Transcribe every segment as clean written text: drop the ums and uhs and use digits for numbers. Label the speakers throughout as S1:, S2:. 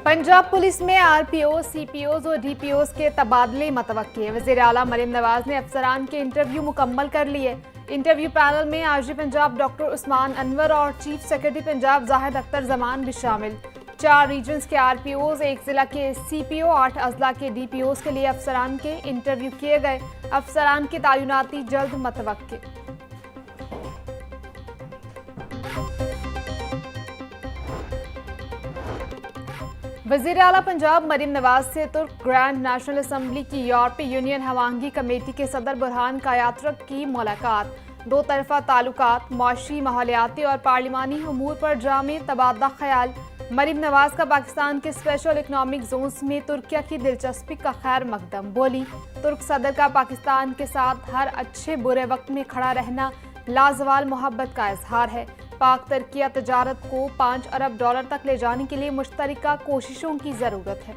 S1: Punjab police में RPO, सीपीओज और डीपीओज के तबादले मतवक्की है। वज़ीर आला मरीम नवाज ने अफसरान के इंटरव्यू मुकम्मल कर लिए। इंटरव्यू पैनल में आईजी पंजाब डॉक्टर उस्मान अनवर और चीफ सेक्रेटरी पंजाब जाहिद अख्तर जमान भी शामिल। 4 रीजन्स के आरपीओज, 1 जिला के सीपीओ, 8 अजला के डीपीओज के लिए अफसरान के इंटरव्यू किए गए। अफसरान की तैनाती जल्द मतवक्की। वज़ीर आला पंजाब मरीम नवाज से तुर्क ग्रैंड नेशनल असम्बली की यूरोपीय यूनियन हवांगी कमेटी के सदर बुरहान कायात्रक की मुलाकात। 2 तरफा ताल्लुकात, माशी, माहौलियाती और पार्लिमानी अमूर पर जामे तबादला ख्याल। मरीम नवाज का पाकिस्तान के स्पेशल इकनॉमिक जोन्स में तुर्किया की दिलचस्पी का खैर मकदम। बोली, तुर्क सदर का पाकिस्तान के साथ हर अच्छे बुरे वक्त में खड़ा रहना लाजवाल मोहब्बत का इजहार है। पाक तुर्किया तजारत को $5 अरब तक ले जाने के लिए मुश्तरका कोशिशों की जरूरत है।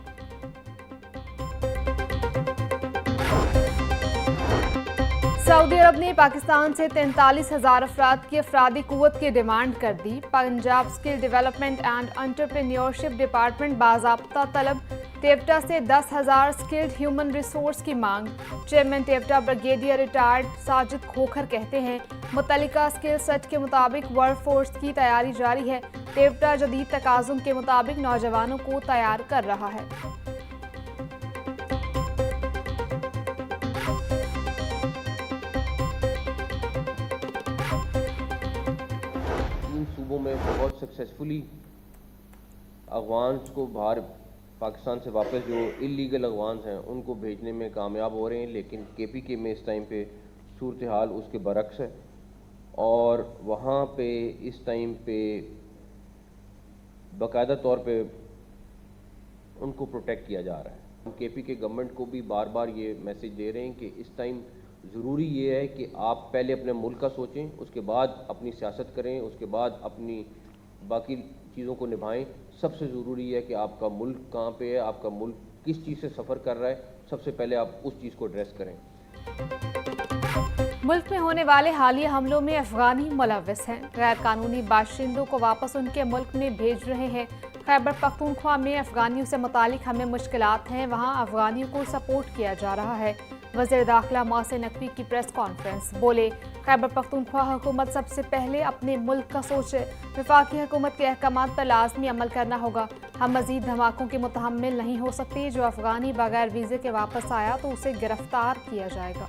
S1: सऊदी अरब ने पाकिस्तान से 43,000 अफराद की अफरादी कुव्वत की डिमांड कर दी। Punjab skill development and entrepreneurship department बाज़ाब्ता तलब। टेवटा से 10,000 स्किल्ड ह्यूमन रिसोर्स की मांग। Chairman TEVTA brigadier retired Sajid Khokhar कहते हैं, मुतल्लिका स्किल सेट के मुताबिक वर्क फोर्स की तैयारी जारी है। टेवटा जदीद तकाज़ुम के मुताबिक नौजवानों को तैयार कर रहा है।
S2: सूबों में बहुत सक्सेसफुली अफगान्स को बाहर पाकिस्तान से वापस जो इलीगल अफगान्स हैं उनको भेजने में कामयाब हो रहे हैं, लेकिन केपीके में इस टाइम पे सूरत हाल उसके बरक्स है और वहाँ पे इस टाइम पे बाकायदा तौर पे उनको प्रोटेक्ट किया जा रहा है। हम केपीके गवर्नमेंट को भी बार बार ये मैसेज दे रहे हैं कि इस टाइम ज़रूरी ये है कि आप पहले अपने मुल्क का सोचें, उसके बाद अपनी सियासत करें, उसके बाद अपनी बाकी चीज़ों को निभाएं। सबसे ज़रूरी है कि आपका मुल्क कहाँ पे है, आपका मुल्क किस चीज़ से सफ़र कर रहा है, सबसे पहले आप उस चीज़ को एड्रेस करें।
S1: मुल्क में होने वाले हालिया हमलों में अफगानी मुलव्वस हैं। गैर कानूनी बाशिंदों को वापस उनके मुल्क में भेज रहे हैं। खैबर पख्तूनख्वा में अफगानियों से मुतालिक हमें मुश्किलात हैं, वहाँ अफगानियों को सपोर्ट किया जा रहा है। वज़ीर दाखिला मोहसिन नकवी की प्रेस कॉन्फ्रेंस। बोले, खैबर पख्तूनख्वा हुकूमत सबसे पहले अपने मुल्क का सोचे। वफाकी हुकूमत के अहकामात पर लाजमी अमल करना होगा। हम मजीद धमाकों के मुतहम्मिल नहीं हो सकते। जो अफगानी बगैर वीज़े के वापस आया तो उसे गिरफ्तार किया जाएगा।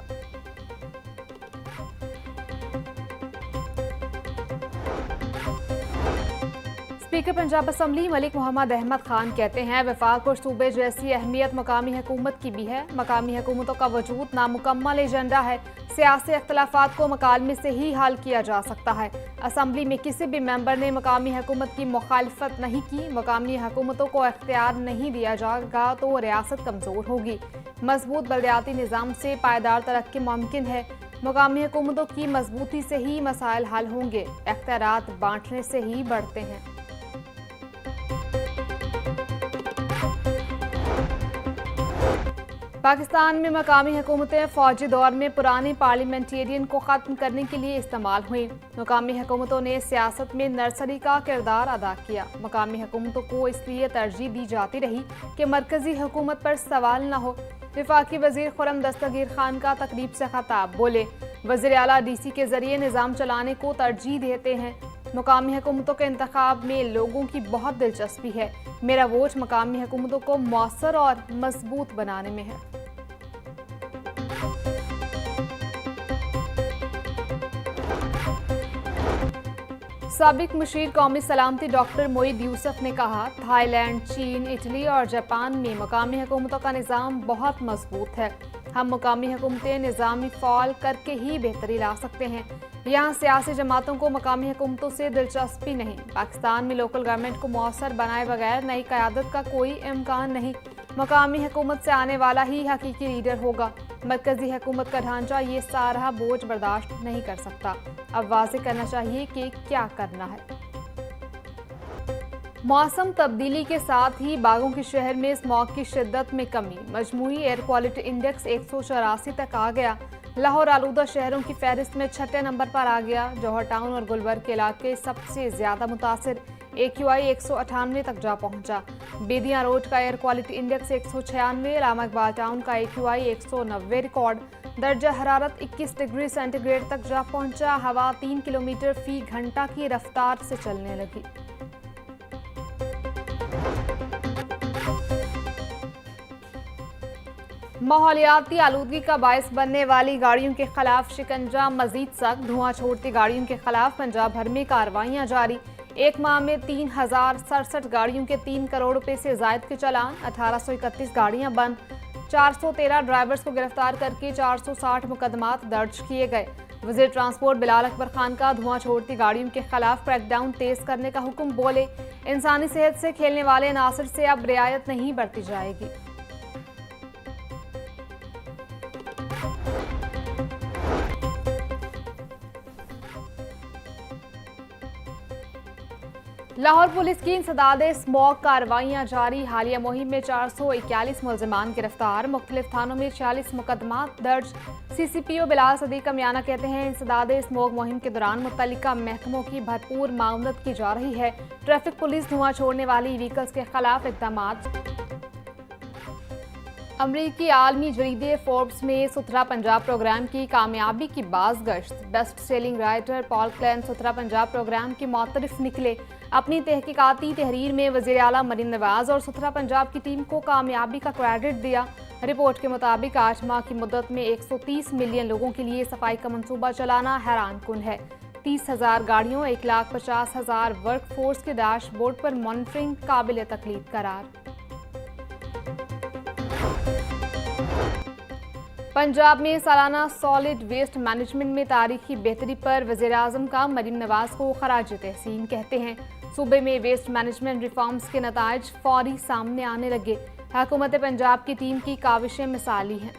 S1: स्पीकर पंजाब असम्बली मलिक मोहम्मद अहमद खान कहते हैं, वफाक और सूबे जैसी अहमियत मकामी हुकूमत की भी है। मकामी हुकूमतों का वजूद नामुकम्मल एजेंडा है। सियासी अख्तलाफात को मकालमे से ही हल किया जा सकता है। असम्बली में किसी भी मेंबर ने मकामी हुकूमत की मुखालफत नहीं की। मकामी हुकूमतों को इख्तियार नहीं दिया जाएगा तो रियासत कमज़ोर होगी। मजबूत बलदियाती निज़ाम से पायदार तरक्की मुमकिन है। मकामी हुकूमतों की मजबूती से ही मसाइल हल होंगे। इख्तियारात बांटने से ही बढ़ते हैं। पाकिस्तान में मकामी हुकूमतें फौजी दौर में पुराने पार्लियामेंटेरियन को ख़त्म करने के लिए इस्तेमाल हुई। मकामी हुकूमतों ने सियासत में नर्सरी का किरदार अदा किया। मकामी हुकूमतों को इसलिए तरजीह दी जाती रही कि मरकजी हुकूमत पर सवाल न हो। वफाकी वज़ीर खुर्रम दस्तगीर खान का तकरीब से खिताब। बोले, वज़ीर आला डीसी के जरिए निज़ाम चलाने को तरजीह देते हैं। मकामी हुकूमतों के इंतखाब में लोगों की बहुत दिलचस्पी है। मेरा वोट मकामी हुकूमतों को मौसर और मजबूत बनाने में है। साबिक मुशीर कौमी सलामती डॉक्टर मोईद यूसुफ ने कहा, थाईलैंड, चीन, इटली और जापान में मकामी हुकूमतों का निज़ाम बहुत मजबूत है। हम मकामी हुकूमतें निज़ामी फ़ाल करके ही बेहतरी ला सकते हैं। यहाँ सियासी जमातों को मकामी हुकूमतों से दिलचस्पी नहीं। पाकिस्तान में लोकल गवर्नमेंट को मौसर बनाए बगैर नई क़यादत का कोई इम्कान नहीं। मकामी हुकूमत से आने वाला ही हकीकी लीडर होगा। मरकजी हुकूमत का ढांचा ये सारा बोझ बर्दाश्त नहीं कर सकता। अब वाज़ेह करना चाहिए कि क्या करना है। मौसम तब्दीली के साथ ही बागों के शहर में स्मॉग की शिद्दत में कमी। मजमूई एयर क्वालिटी इंडेक्स 184 तक आ गया। लाहौर आलूदा शहरों की फहरिस्त में 6ठे नंबर पर आ गया। जौहर टाउन और गुलबर्ग के इलाके सबसे ज्यादा मुतासिर। AQI 198 तक जा पहुंचा। बेदिया रोड का air quality index 196, Allama Iqbal town का AQI 190 रिकॉर्ड। दर्जा हरारत 21 डिग्री सेंटीग्रेड तक जा पहुंचा। हवा 3 किलोमीटर फी घंटा की रफ्तार से चलने लगी। माहौलियाती आलूदगी का बायस बनने वाली गाड़ियों के खिलाफ शिकंजा मजीद सख्त। धुआं छोड़ती गाड़ियों के खिलाफ पंजाब भर में कार्रवाइयां जारी। एक माह में 3067 गाड़ियों के 3 करोड़ रुपए से जायद के चालान। 1831 गाड़ियां बंद। 413 ड्राइवर्स को गिरफ्तार करके 460 मुकदमात दर्ज किए गए। वजीर ट्रांसपोर्ट बिलाल अकबर खान का धुआं छोड़ती गाड़ियों के खिलाफ क्रैकडाउन तेज करने का हुक्म। बोले, इंसानी सेहत से खेलने वाले अनासर से अब रियायत नहीं बरती जाएगी। लाहौर पुलिस की इंसदादे स्मॉग कार्रवाइयां जारी। हालिया मुहिम में 441 मुलजिमान गिरफ्तार। मुख्तलिफ थानों में 46 मुकदमात दर्ज। CCPO बिलाल सदीक मियाना कहते हैं, इंसदादे स्मॉग मुहिम के दौरान मुत्तलिका महकमों की भरपूर मामलत की जा रही है। ट्रैफिक पुलिस धुआं छोड़ने वाली व्हीकल्स के खिलाफ इक़दामात। अमरीकी आलमी जरीदे फोर्ब्स में सुथरा पंजाब प्रोग्राम की कामयाबी की बाज़गश्त। Best selling writer Paul Klein सुथरा पंजाब प्रोग्राम के मुतरफ निकले। अपनी तहकीकाती तहरीर में वज़ीर आला मरीम नवाज और सुथरा पंजाब की टीम को कामयाबी का क्रेडिट दिया। रिपोर्ट के मुताबिक 8 माह की मुद्दत में 130 मिलियन लोगों के लिए सफाई का मंसूबा चलाना हैरान कुन है। 30,000 गाड़ियों, 1,50,000 वर्क फोर्स के डैशबोर्ड पर मॉनिटरिंग काबिल तकलीद करार। पंजाब में सालाना सॉलिड वेस्ट मैनेजमेंट में तारीखी बेहतरी पर वज़ीर आज़म का मरीम नवाज को खराज तहसीन। कहते हैं, सूबे में वेस्ट मैनेजमेंट रिफॉर्म्स के नताइज फौरी सामने आने लगे। हुकूमत पंजाब की टीम की काविशें मिसाली हैं।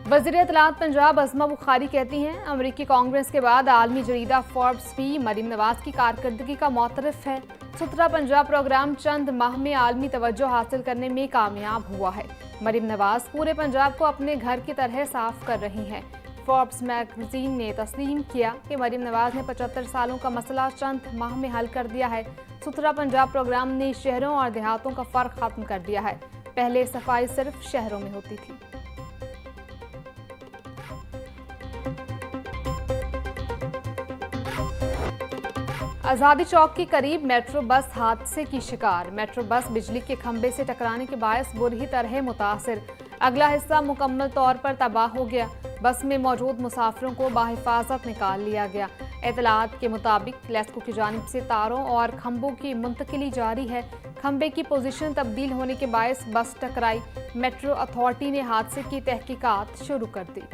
S1: वज़ीर इत्तलात पंजाब अज़मा बुखारी कहती हैं, अमरीकी कांग्रेस के बाद आलमी जरीदा फोर्ब्स भी मरीम नवाज की कारकर्दगी का मुतरफ है। सुथरा पंजाब प्रोग्राम चंद माह में आलमी तवज्जो हासिल करने में कामयाब हुआ है। मरीम नवाज पूरे पंजाब को अपने घर की तरह साफ कर रही हैं। फोर्ब्स मैगजीन ने तस्लीम किया कि मरीम नवाज ने 75 सालों का मसला चंद माह में हल कर दिया है। सुथरा पंजाब प्रोग्राम ने शहरों और देहातों का फ़र्क खत्म कर दिया है। पहले सफाई सिर्फ शहरों में होती थी। आज़ादी चौक के करीब मेट्रो बस हादसे की शिकार। मेट्रो बस बिजली के खंभे से टकराने के बायस बुरी तरह मुतासिर। अगला हिस्सा मुकम्मल तौर पर तबाह हो गया। बस में मौजूद मुसाफिरों को बाहिफाजत निकाल लिया गया। इत्तलात के मुताबिक लेस्को की जानिब से तारों और खंभों की मुंतकिली जारी है। खंभे की पोजीशन तब्दील होने के बायस बस टकराई। मेट्रो अथॉरिटी ने हादसे की तहकीकात शुरू कर दी।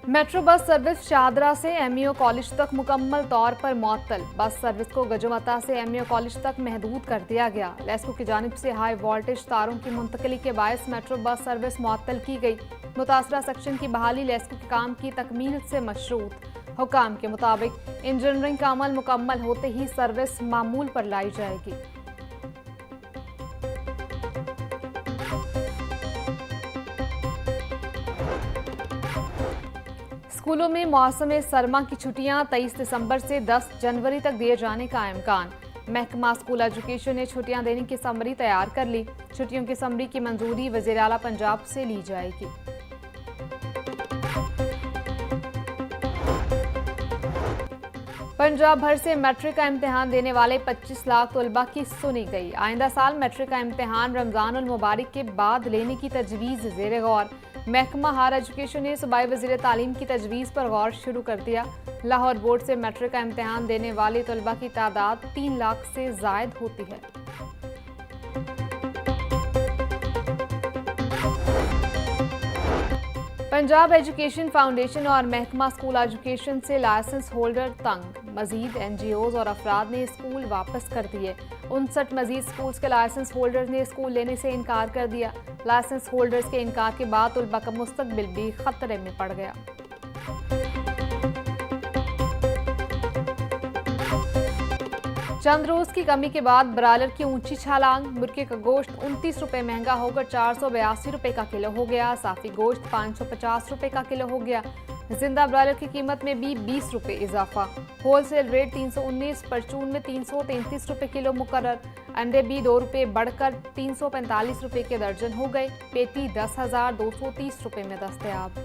S1: मेट्रो बस सर्विस शाहदरा से एमईओ कॉलेज तक मुकम्मल तौर पर मुअत्तल। बस सर्विस को गजमता से एमईओ कॉलेज तक महदूद कर दिया गया। लेस्को की जानिब से हाई वोल्टेज तारों की मुंतकली के बायस मेट्रो बस सर्विस मुअत्तल की गई। मुतासरा सेक्शन की बहाली लेस्को के काम की तकमील से मशरूत। हुकाम के मुताबिक इंजीनियरिंग का अमल मुकम्मल होते ही सर्विस मामूल पर लाई जाएगी। स्कूलों में मौसम सरमा की छुट्टियां 23 दिसंबर से 10 जनवरी तक दिए जाने का इम्कान। महकमा स्कूल एजुकेशन ने छुट्टियां देने की समरी तैयार कर ली। छुट्टियों की समरी की मंजूरी वज़ीर आला पंजाब से ली जाएगी। पंजाब भर से मैट्रिक का इम्तिहान देने वाले 25 लाख तलबा की सुनी गई। आइंदा साल मैट्रिक का इम्तिहान रमजानुल मुबारक के बाद लेने की तजवीज़ ज़ेर गौर। महकमा हायर एजुकेशन ने सूबाई वज़ीर तालीम की तजवीज़ पर गौर शुरू कर दिया। लाहौर बोर्ड से मैट्रिक का इम्तिहान देने वाले तलबा की तादाद 3 लाख से ज़ायद होती है। पंजाब एजुकेशन फाउंडेशन और महकमा स्कूल एजुकेशन से लाइसेंस होल्डर तंग। मजीद NGOs और अफराद ने स्कूल वापस कर दिए। 59 मजीद स्कूल्स के लाइसेंस होल्डर्स ने स्कूल लेने से इनकार कर दिया। लाइसेंस होल्डर्स के इनकार के बाद तलबा का मुस्तकबिल भी खतरे में पड़ गया। चंद रोज की कमी के बाद ब्रायलर की ऊंची छलांग। मुर्गे का गोश्त 29 रुपए महंगा होकर 482 रुपए का किलो हो गया। साफी गोश्त 550 रुपए का किलो हो गया। जिंदा ब्रायलर की कीमत में भी 20 रुपए इजाफा। होलसेल रेट 319, परचून में 333 रुपए किलो मुकर्रर। अंडे भी 2 रुपए बढ़कर 345 रुपए के दर्जन हो गए। पेटी 10,230 रुपए में दस्तयाब।